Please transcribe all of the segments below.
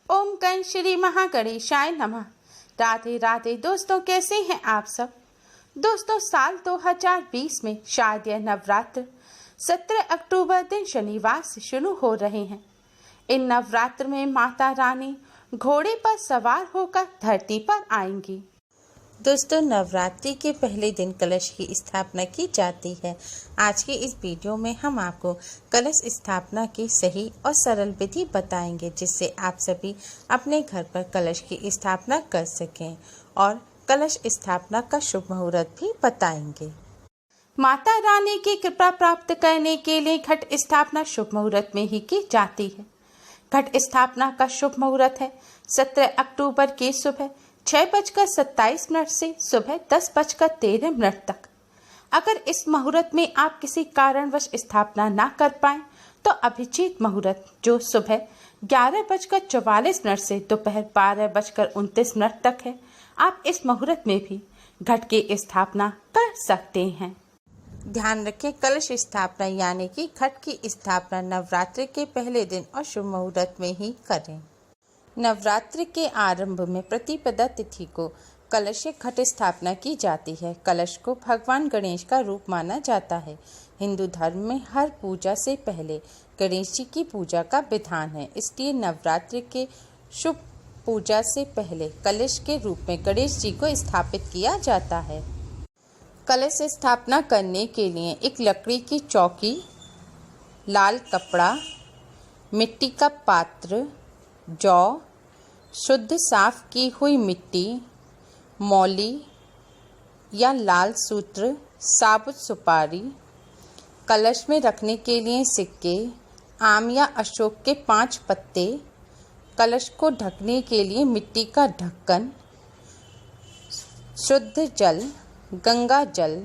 ओम गण श्री महागणेशाय नमः। राधे राधे दोस्तों, कैसे हैं आप सब। दोस्तों, साल 2020 में शायद यह नवरात्र 17 अक्टूबर दिन शनिवार से शुरू हो रहे हैं। इन नवरात्र में माता रानी घोड़े पर सवार होकर धरती पर आएंगी। दोस्तों, नवरात्रि के पहले दिन कलश की स्थापना की जाती है। आज की इस वीडियो में हम आपको कलश स्थापना की सही और सरल विधि बताएंगे, जिससे आप सभी अपने घर पर कलश की स्थापना कर सकें, और कलश स्थापना का शुभ मुहूर्त भी बताएंगे। माता रानी की कृपा प्राप्त करने के लिए घट स्थापना शुभ मुहूर्त में ही की जाती है। घट स्थापना का शुभ मुहूर्त है 17 अक्टूबर की सुबह 6:27 से सुबह 10:13 तक। अगर इस मुहूर्त में आप किसी कारणवश स्थापना ना कर पाएं, तो अभिजीत मुहूर्त जो सुबह 11:44 से दोपहर 12:29 तक है, आप इस मुहूर्त में भी घट की स्थापना कर सकते हैं। ध्यान रखें, कलश स्थापना यानी कि घट की स्थापना नवरात्रि के पहले दिन और शुभ मुहूर्त में ही करें। नवरात्रि के आरंभ में प्रतिपदा तिथि को कलश घट स्थापना की जाती है। कलश को भगवान गणेश का रूप माना जाता है। हिंदू धर्म में हर पूजा से पहले गणेश जी की पूजा का विधान है, इसलिए नवरात्रि के शुभ पूजा से पहले कलश के रूप में गणेश जी को स्थापित किया जाता है। कलश स्थापना करने के लिए एक लकड़ी की चौकी, लाल कपड़ा, मिट्टी का पात्र, जौ, शुद्ध साफ की हुई मिट्टी, मौली या लाल सूत्र, साबुत सुपारी, कलश में रखने के लिए सिक्के, आम या अशोक के 5 पत्ते, कलश को ढकने के लिए मिट्टी का ढक्कन, शुद्ध जल, गंगा जल,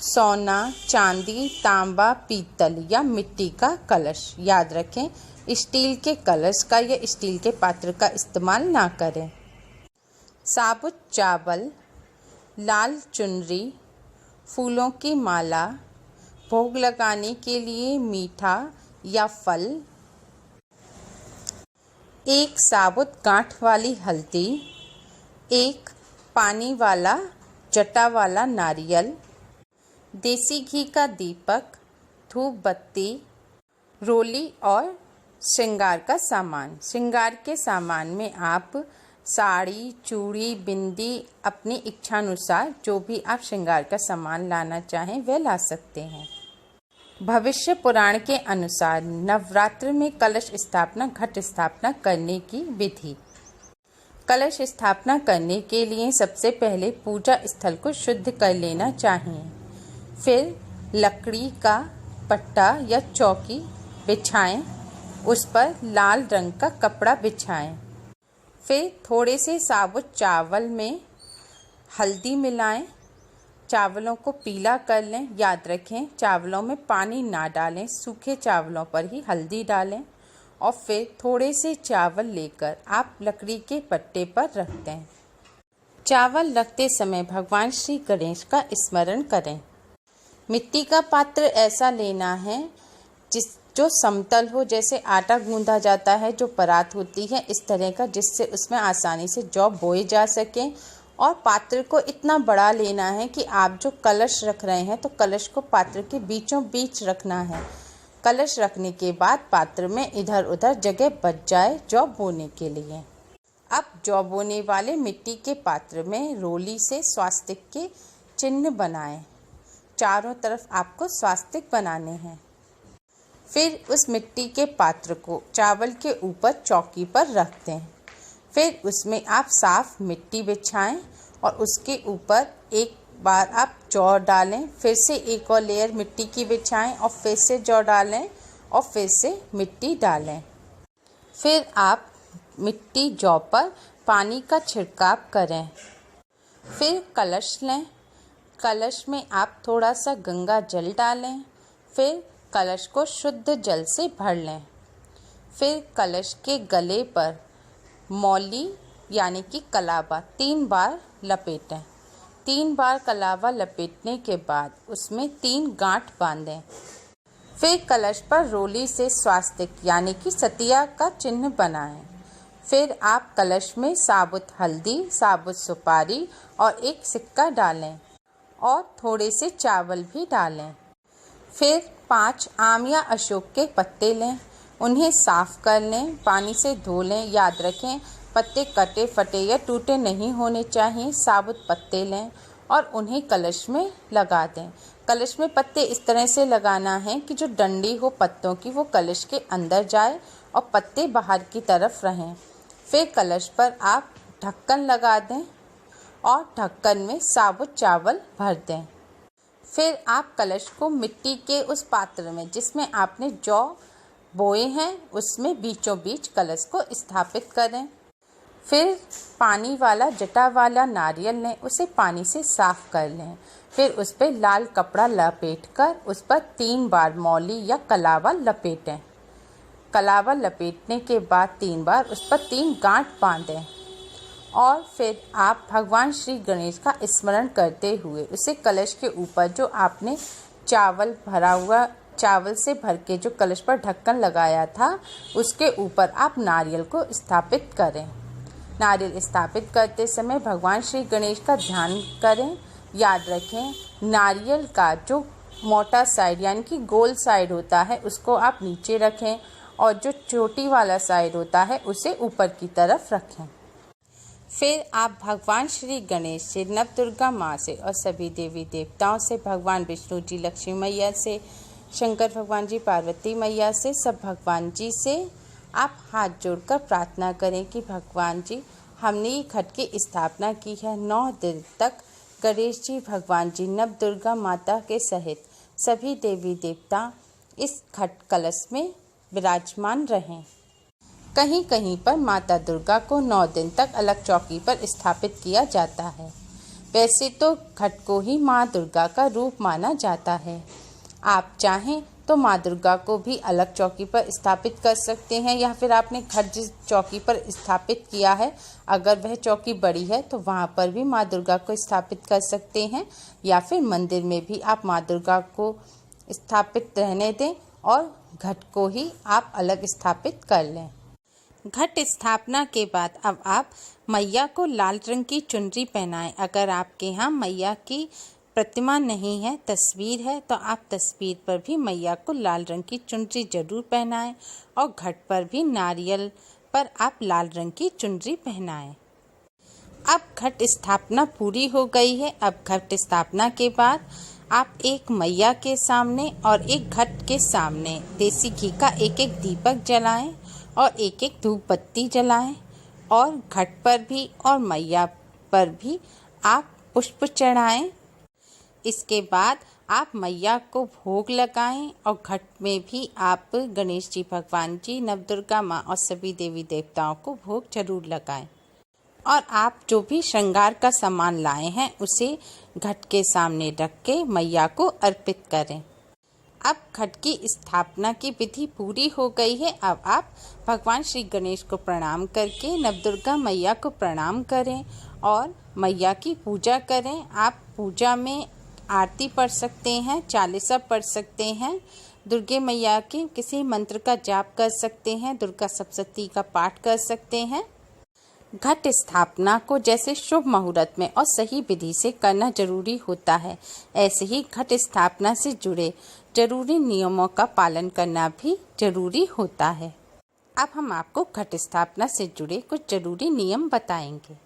सोना, चांदी, तांबा, पीतल या मिट्टी का कलश। याद रखें, स्टील के कलश का या स्टील के पात्र का इस्तेमाल ना करें। साबुत चावल, लाल चुनरी, फूलों की माला, भोग लगाने के लिए मीठा या फल, एक साबुत गांठ वाली हल्दी, एक पानी वाला जटा वाला नारियल, देसी घी का दीपक, धूप बत्ती, रोली और श्रृंगार का सामान। श्रृंगार के सामान में आप साड़ी, चूड़ी, बिंदी, अपनी इच्छानुसार जो भी आप श्रृंगार का सामान लाना चाहें वह ला सकते हैं। भविष्य पुराण के अनुसार नवरात्र में कलश स्थापना घट स्थापना करने की विधि। कलश स्थापना करने के लिए सबसे पहले पूजा स्थल को शुद्ध कर लेना चाहिए। फिर लकड़ी का पट्टा या चौकी बिछाएं, उस पर लाल रंग का कपड़ा बिछाएं। फिर थोड़े से साबुत चावल में हल्दी मिलाएं, चावलों को पीला कर लें। याद रखें, चावलों में पानी ना डालें, सूखे चावलों पर ही हल्दी डालें, और फिर थोड़े से चावल लेकर आप लकड़ी के पट्टे पर रख दें। चावल रखते समय भगवान श्री गणेश का स्मरण करें। मिट्टी का पात्र ऐसा लेना है जो समतल हो, जैसे आटा गूंदा जाता है, जो परात होती है इस तरह का, जिससे उसमें आसानी से जौ बोए जा सकें। और पात्र को इतना बड़ा लेना है कि आप जो कलश रख रहे हैं तो कलश को पात्र के बीचों बीच रखना है। कलश रखने के बाद पात्र में इधर उधर जगह बच जाए जौ बोने के लिए। अब जौ बोने वाले मिट्टी के पात्र में रोली से स्वास्तिक के चिन्ह बनाएं। चारों तरफ आपको स्वास्तिक बनाने हैं। फिर उस मिट्टी के पात्र को चावल के ऊपर चौकी पर रख दें। फिर उसमें आप साफ मिट्टी बिछाएं और उसके ऊपर एक बार आप जौ डालें, फिर से एक और लेयर मिट्टी की बिछाएं और फिर से जौ डालें और फिर से मिट्टी डालें। फिर आप मिट्टी जौ पर पानी का छिड़काव करें। फिर कलश लें, कलश में आप थोड़ा सा गंगा जल डालें। फिर कलश को शुद्ध जल से भर लें। फिर कलश के गले पर मौली यानी कि कलावा 3 बार लपेटें। 3 बार कलावा लपेटने के बाद उसमें 3 गांठ बांधें। फिर कलश पर रोली से स्वास्तिक यानी कि सतिया का चिन्ह बनाएं। फिर आप कलश में साबुत हल्दी, साबुत सुपारी और एक सिक्का डालें और थोड़े से चावल भी डालें। फिर 5 आम या अशोक के पत्ते लें, उन्हें साफ कर लें, पानी से धो लें। याद रखें, पत्ते कटे फटे या टूटे नहीं होने चाहिए। साबुत पत्ते लें और उन्हें कलश में लगा दें। कलश में पत्ते इस तरह से लगाना है कि जो डंडी हो पत्तों की वो कलश के अंदर जाए और पत्ते बाहर की तरफ रहें। फिर कलश पर आप ढक्कन लगा दें और ढक्कन में साबुत चावल भर दें। फिर आप कलश को मिट्टी के उस पात्र में जिसमें आपने जौ बोए हैं उसमें बीचों बीच कलश को स्थापित करें। फिर पानी वाला जटा वाला नारियल लें, उसे पानी से साफ कर लें। फिर उस पर लाल कपड़ा लपेटकर उस पर 3 बार मौली या कलावा लपेटें। कलावा लपेटने के बाद 3 बार उस पर 3 गांठ बांधें और फिर आप भगवान श्री गणेश का स्मरण करते हुए उसे कलश के ऊपर जो आपने चावल से भर के जो कलश पर ढक्कन लगाया था उसके ऊपर आप नारियल को स्थापित करें। नारियल स्थापित करते समय भगवान श्री गणेश का ध्यान करें। याद रखें, नारियल का जो मोटा साइड यानी कि गोल साइड होता है उसको आप नीचे रखें और जो चोटी वाला साइड होता है उसे ऊपर की तरफ रखें। फिर आप भगवान श्री गणेश से, नवदुर्गा माँ से और सभी देवी देवताओं से, भगवान विष्णु जी लक्ष्मी मैया से, शंकर भगवान जी पार्वती मैया से, सब भगवान जी से आप हाथ जोड़कर प्रार्थना करें कि भगवान जी, हमने ये घट की स्थापना की है। 9 दिन तक गणेश जी, भगवान जी, नवदुर्गा माता के सहित सभी देवी देवता इस घट कलश में विराजमान रहें। कहीं कहीं पर माता दुर्गा को 9 दिन तक अलग चौकी पर स्थापित किया जाता है। वैसे तो घट को ही माँ दुर्गा का रूप माना जाता है। आप चाहें तो माँ दुर्गा को भी अलग चौकी पर स्थापित कर सकते हैं या फिर आपने घट जिस चौकी पर स्थापित किया है अगर वह चौकी बड़ी है तो वहाँ पर भी माँ दुर्गा को स्थापित कर सकते हैं या फिर मंदिर में भी आप माँ दुर्गा को स्थापित रहने दें और घट को ही आप अलग स्थापित कर लें। घट स्थापना के बाद अब आप मैया को लाल रंग की चुनरी पहनाएं। अगर आपके यहाँ मैया की प्रतिमा नहीं है, तस्वीर है, तो आप तस्वीर पर भी मैया को लाल रंग की चुनरी जरूर पहनाएं और घट पर भी नारियल पर आप लाल रंग की चुनरी पहनाएं। अब घट स्थापना पूरी हो गई है। अब घट स्थापना के बाद आप एक मैया के सामने और एक घट के सामने देसी घी का एक दीपक जलाएं और एक धूप बत्ती जलाएं और घट पर भी और मैया पर भी आप पुष्प चढ़ाएं। इसके बाद आप मैया को भोग लगाएं और घट में भी आप गणेश जी, भगवान जी, नवदुर्गा माँ और सभी देवी देवताओं को भोग जरूर लगाएं। और आप जो भी श्रृंगार का सामान लाए हैं उसे घट के सामने रख के मैया को अर्पित करें। अब घट की स्थापना की विधि पूरी हो गई है। अब आप भगवान श्री गणेश को प्रणाम करके नवदुर्गा मैया को प्रणाम करें और मैया की पूजा करें। आप पूजा में आरती पढ़ सकते हैं, चालीसा पढ़ सकते हैं, दुर्गे मैया के किसी मंत्र का जाप कर सकते हैं, दुर्गा सप्तशती का पाठ कर सकते हैं। घट स्थापना को जैसे शुभ मुहूर्त में और सही विधि से करना जरूरी होता है, ऐसे ही घट स्थापना से जुड़े जरूरी नियमों का पालन करना भी जरूरी होता है। अब हम आपको घट स्थापना से जुड़े कुछ जरूरी नियम बताएंगे।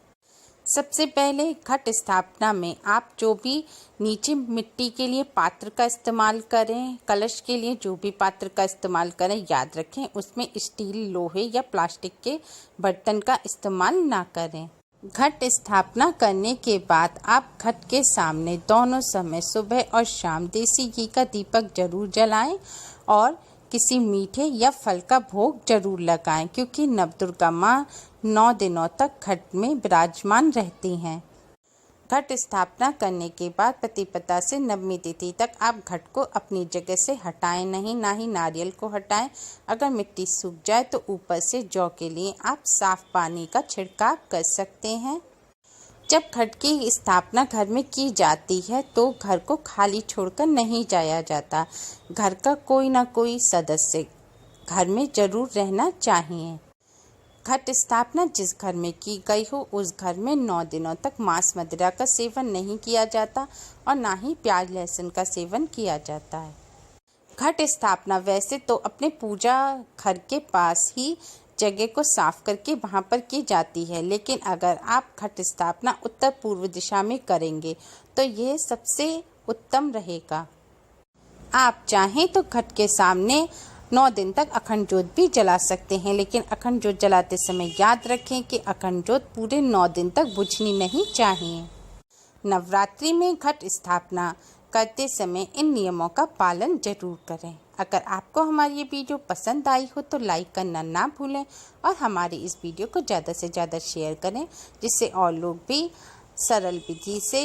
सबसे पहले घट स्थापना में आप जो भी नीचे मिट्टी के लिए पात्र का इस्तेमाल करें, कलश के लिए जो भी पात्र का इस्तेमाल करें, याद रखें उसमें स्टील, लोहे या प्लास्टिक के बर्तन का इस्तेमाल ना करें। घट स्थापना करने के बाद आप घट के सामने दोनों समय सुबह और शाम देसी घी का दीपक जरूर जलाएं और किसी मीठे या फल का भोग जरूर लगाएं, क्योंकि नवदुर्गा माँ 9 दिनों तक घट में विराजमान रहती हैं। घट स्थापना करने के बाद पतिपता से नवमी तिथि तक आप घट को अपनी जगह से हटाएं नहीं, ना ही नारियल को हटाएं। अगर मिट्टी सूख जाए तो ऊपर से जौ के लिए आप साफ पानी का छिड़काव कर सकते हैं। जब घट की स्थापना घर में की जाती है तो घर को खाली छोड़कर नहीं जाया जाता। घर का कोई ना कोई सदस्य घर में जरूर रहना चाहिए। घट स्थापना जिस घर में की गई हो उस घर में 9 दिनों तक मांस मदिरा का सेवन नहीं किया जाता और ना ही प्याज लहसुन का सेवन किया जाता है। घट स्थापना वैसे तो अपने पूजा घर के पास ही जगह को साफ करके वहाँ पर की जाती है, लेकिन अगर आप घट स्थापना उत्तर पूर्व दिशा में करेंगे तो यह सबसे उत्तम रहेगा। आप चाहें तो घट के सामने 9 दिन तक अखंड ज्योत भी जला सकते हैं, लेकिन अखंड ज्योत जलाते समय याद रखें कि अखंड ज्योत पूरे 9 दिन तक बुझनी नहीं चाहिए। नवरात्रि में घट स्थापना करते समय इन नियमों का पालन जरूर करें। अगर आपको हमारी ये वीडियो पसंद आई हो तो लाइक करना ना भूलें और हमारी इस वीडियो को ज़्यादा से ज़्यादा शेयर करें, जिससे और लोग भी सरल विधि से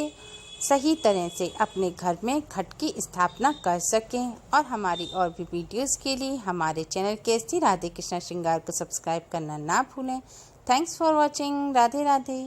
सही तरह से अपने घर में घट की स्थापना कर सकें। और हमारी और भी वीडियोस के लिए हमारे चैनल केएसडी राधे कृष्णा श्रृंगार को सब्सक्राइब करना ना भूलें। Thanks for watching. Radhe Radhe.